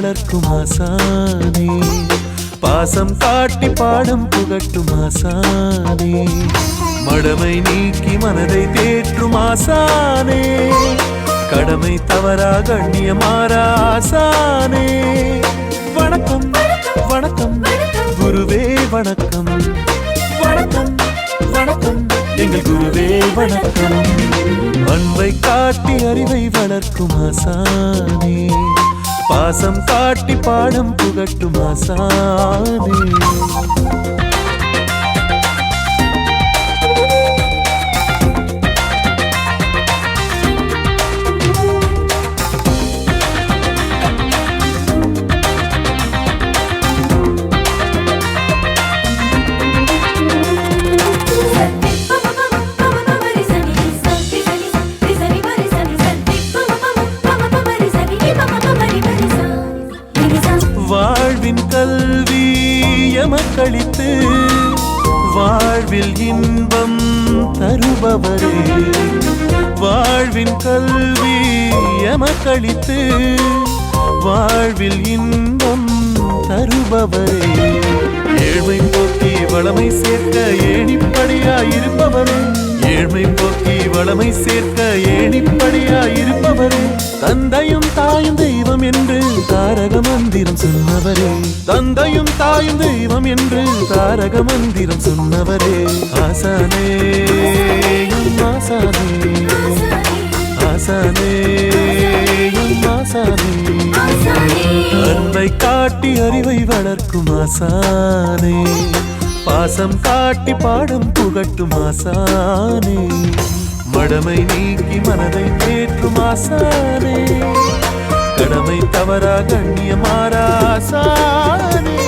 வளர்க்கும் ஆசானே, பாசம் காட்டி பாடம் புகட்டும் ஆசானே, மடமை நீக்கி மனதை தேற்றும் ஆசானே, கடமை தவறா கண்ணியமாறா ஆசானே. வணக்கம் வணக்கம் குருவே வணக்கம், வணக்கம் வணக்கம் எங்கள் குருவே வணக்கம். அன்பை காட்டி அறிவை வளர்க்கும் ஆசானே, பாசம் காட்டி பாடம் புகட்டும் ஆசானே. வாழ்வின் கல்வி எமக்களித்து வாழ்வில் இன்பம் தருபவரே, வாழ்வின் கல்வி எமக்களித்து வாழ்வில் இன்பம் தருபவரே, ஏழ்மை போக்கி வளமை சேர்க்க ஏணிப்படியாயிருப்பவரே, ஏழ்மை போக்கி வளமை சேர்க்க ஏணிப்படியாயிருப்பவரே, தந்தையும் தாயும் தெய்வம் என்று தாரக மந்திரம் சொன்னவரே, தந்தையும் தாயும் தெய்வம் என்று தாரக மந்திரம் சொன்னவரே, ஆசானே ஆசானே ஆசானே ஆசானே, அன்பை காட்டி அறிவை வளர்க்கும் ஆசானே, பாசம் காட்டி பாடம் புகட்டும் ஆசானே, மடமை நீக்கி மனதை தேற்றும் ஆசானே, கடமை தவறா கண்ணியமாறா ஆசானே.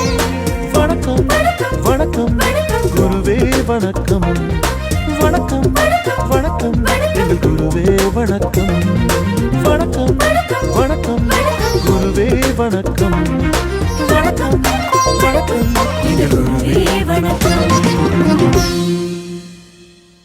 வணக்கம் வணக்கம் குருவே வணக்கம், வணக்கம் வணக்கம் எங்கள் குருவே வணக்கம், வணக்கம் வணக்கம் குருவே வணக்கம்.